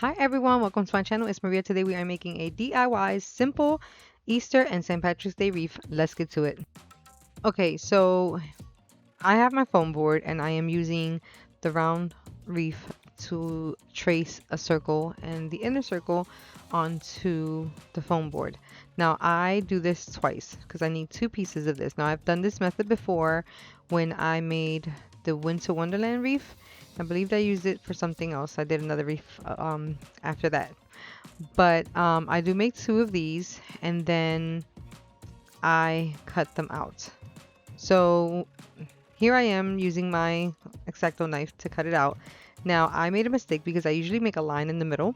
Hi everyone, welcome to my channel. It's Maria. Today we are making a DIY simple Easter and St. Patrick's Day wreath. Let's get to it. Okay, so I have my foam board and I am using the round wreath to trace a circle and the inner circle onto the foam board. Now I do this twice because I need two pieces of this. Now I've done this method before when I made the Winter Wonderland wreath. I believe I used it for something else. I did another wreath after that. But I do make two of these and then I cut them out. So here I am using my X-Acto knife to cut it out. Now I made a mistake because I usually make a line in the middle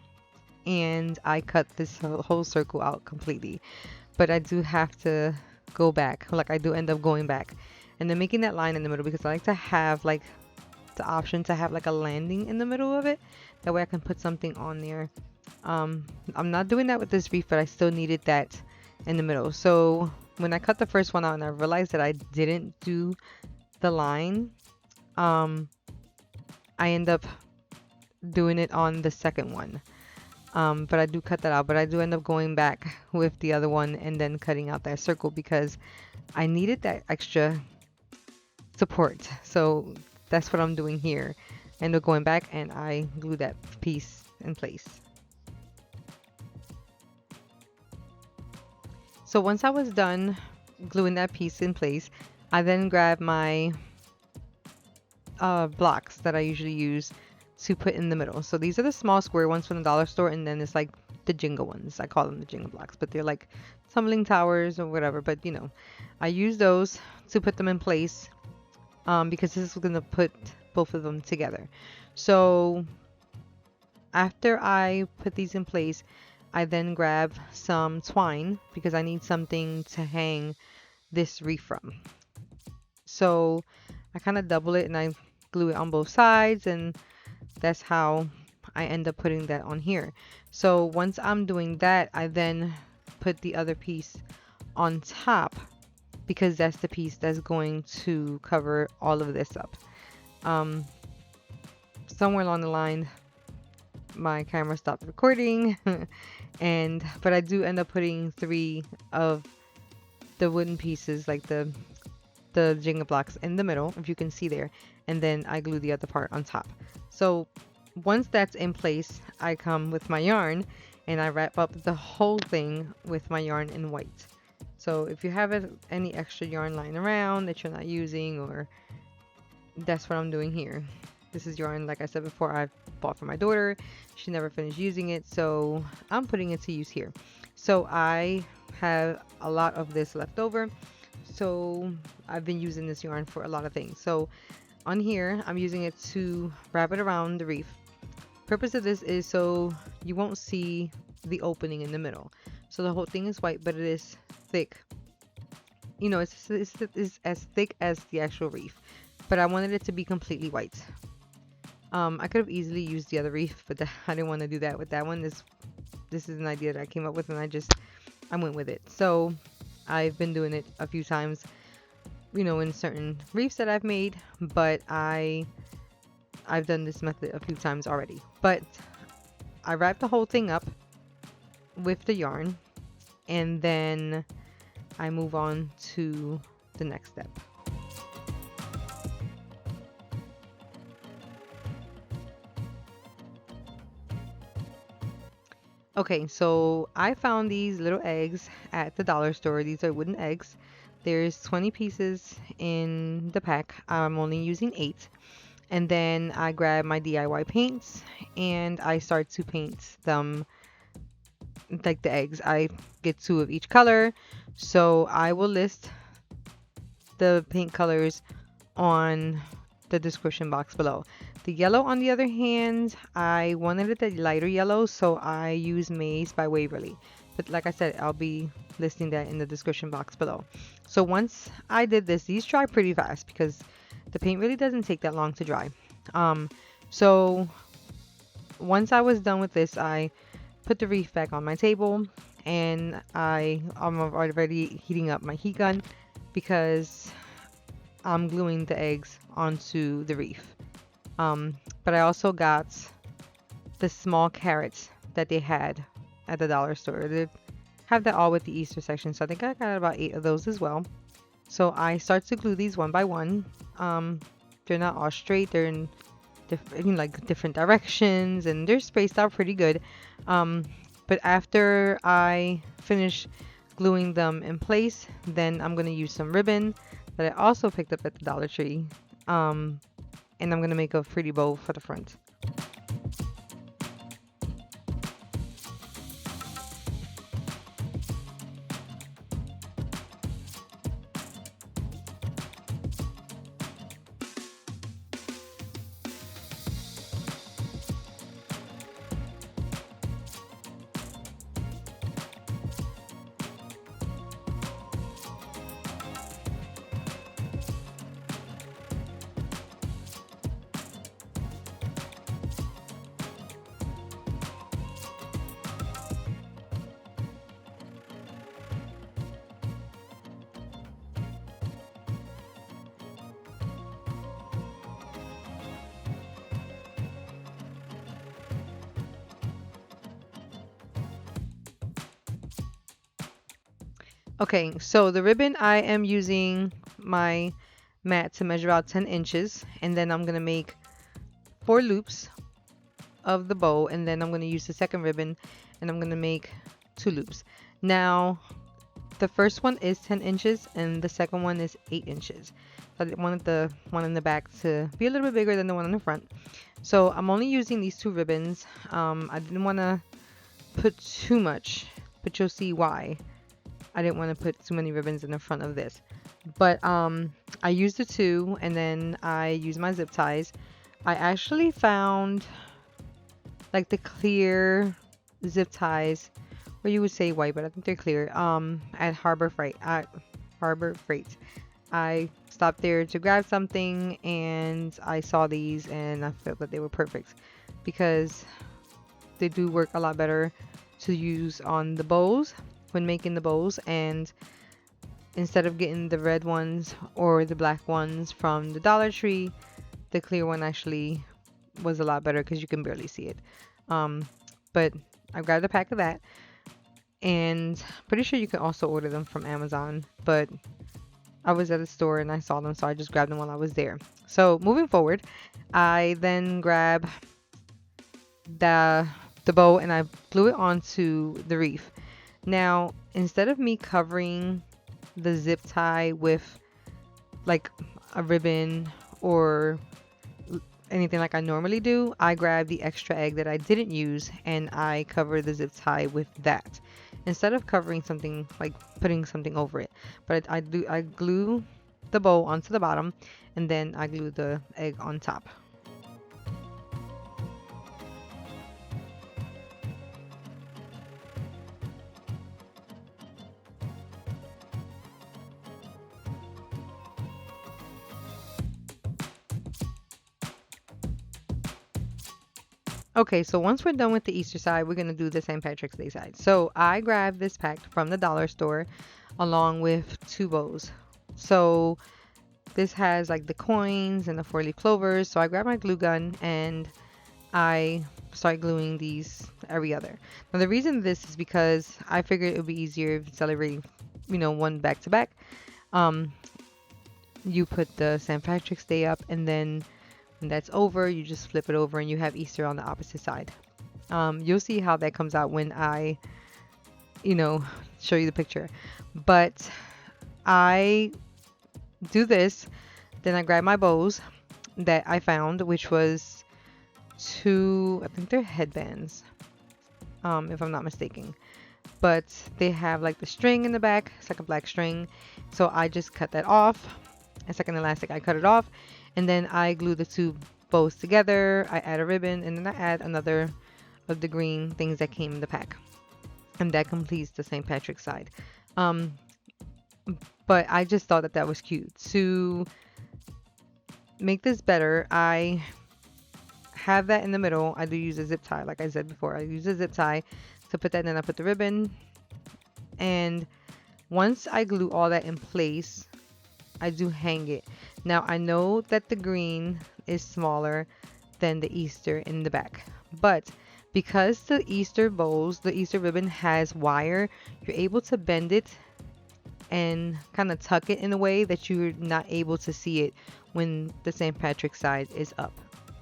and I cut this whole circle out completely. But I do have to go back, like I do end up going back and then making that line in the middle because I like to have like the option to have like a landing in the middle of it. That way I can put something on there. I'm not doing that with this wreath, but I still needed that in the middle. So when I cut the first one out and I realized that I didn't do the line, I end up doing it on the second one. But I do cut that out, but I do end up going back with the other one and then cutting out that circle because I needed that extra support. So that's what I'm doing here. I end up going back and I glue that piece in place. So once I was done gluing that piece in place, I then grabbed my blocks that I usually use to put in the middle. So these are the small square ones from the dollar store, and then it's like the Jenga ones. I call them the Jenga blocks, but they're like tumbling towers or whatever. But you know, I use those to put them in place because this is going to put both of them together. So after I put these in place, I then grab some twine because I need something to hang this wreath from. So I kind of double it and I glue it on both sides, and that's how I end up putting that on here. So once I'm doing that, I then put the other piece on top because that's the piece that's going to cover all of this up. Somewhere along the line, my camera stopped recording but I do end up putting 3 of the wooden pieces, like the Jenga blocks, in the middle, if you can see there, and then I glue the other part on top. So once that's in place, I come with my yarn and I wrap up the whole thing with my yarn in white. So if you have any extra yarn lying around that you're not using, or that's what I'm doing here. This is yarn, like I said before, I bought for my daughter. She never finished using it, so I'm putting it to use here. So I have a lot of this left over. So I've been using this yarn for a lot of things. So on here, I'm using it to wrap it around the wreath. Purpose of this is so you won't see the opening in the middle. So the whole thing is white, but it is thick. You know, it's as thick as the actual wreath. But I wanted it to be completely white. I could have easily used the other wreath, but I didn't want to do that with that one. This is an idea that I came up with, and I went with it. So I've been doing it a few times, you know, in certain wreaths that I've made, but I've done this method a few times already. But I wrap the whole thing up with the yarn, and then I move on to the next step. Okay, so I found these little eggs at the dollar store. These are wooden eggs. There's 20 pieces in the pack. I'm only using 8. And then I grab my DIY paints and I start to paint them like the eggs. I get 2 of each color. So I will list the paint colors on the description box below. The yellow, on the other hand, I wanted it a lighter yellow, so I use Maize by Waverly. But like I said, I'll be listing that in the description box below. So once I did this, these dry pretty fast because the paint really doesn't take that long to dry. So once I was done with this, I put the wreath back on my table, and I'm already heating up my heat gun because I'm gluing the eggs onto the wreath. But I also got the small carrots that they had at the dollar store. They have that all with the Easter section, so I think I got about 8 of those as well. So I start to glue these one by one. They're not all straight. They're in different, like different directions, and they're spaced out pretty good. But after I finish gluing them in place, then I'm gonna use some ribbon that I also picked up at the Dollar Tree, and I'm gonna make a pretty bow for the front. Okay, so the ribbon, I am using my mat to measure out 10 inches, and then I'm gonna make 4 loops of the bow, and then I'm gonna use the second ribbon and I'm gonna make 2 loops. Now, the first one is 10 inches and the second one is 8 inches. So I wanted the one in the back to be a little bit bigger than the one in the front. So I'm only using these 2 ribbons. I didn't want to put too much, but you'll see why. I didn't want to put too many ribbons in the front of this. But I used the 2 and then I used my zip ties. I actually found like the clear zip ties, or you would say white, but I think they're clear, at Harbor Freight. I stopped there to grab something and I saw these and I felt that they were perfect because they do work a lot better to use on the bows when making the bows. And instead of getting the red ones or the black ones from the Dollar Tree, the clear one actually was a lot better because you can barely see it. But I grabbed a pack of that, and pretty sure you can also order them from Amazon, but I was at a store and I saw them, so I just grabbed them while I was there. So moving forward, I then grab the bow and I glue it onto the wreath. Now, instead of me covering the zip tie with like a ribbon or anything like I normally do, I grab the extra egg that I didn't use and I cover the zip tie with that instead of covering something, like putting something over it. But I glue the bow onto the bottom and then I glue the egg on top. Okay, so once we're done with the Easter side, we're going to do the St. Patrick's Day side. So I grabbed this pack from the dollar store along with 2 bows. So this has like the coins and the 4-leaf clovers. So I grabbed my glue gun and I start gluing these every other. Now the reason this is because I figured it would be easier if celebrating, one back to back. You put the St. Patrick's Day up and then when that's over, you just flip it over and you have Easter on the opposite side. You'll see how that comes out when I, show you the picture. But I do this, then I grab my bows that I found, which was 2, I think they're headbands, if I'm not mistaken. But they have like the string in the back, it's like a black string. So I just cut that off. It's like an elastic, I cut it off. And then I glue the 2 bows together. I add a ribbon and then I add another of the green things that came in the pack. And that completes the St. Patrick's side. But I just thought that was cute. To make this better, I have that in the middle. I do use a zip tie. Like I said before, I use a zip tie to put that in. I put the ribbon. And once I glue all that in place, I do hang it. Now I know that the green is smaller than the Easter in the back. But because the Easter bows, the Easter ribbon has wire, you're able to bend it and kind of tuck it in a way that you're not able to see it when the St. Patrick's side is up.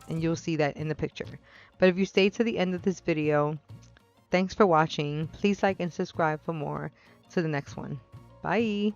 And you'll see that in the picture. But if you stay to the end of this video, thanks for watching. Please like and subscribe for more. To the next one. Bye.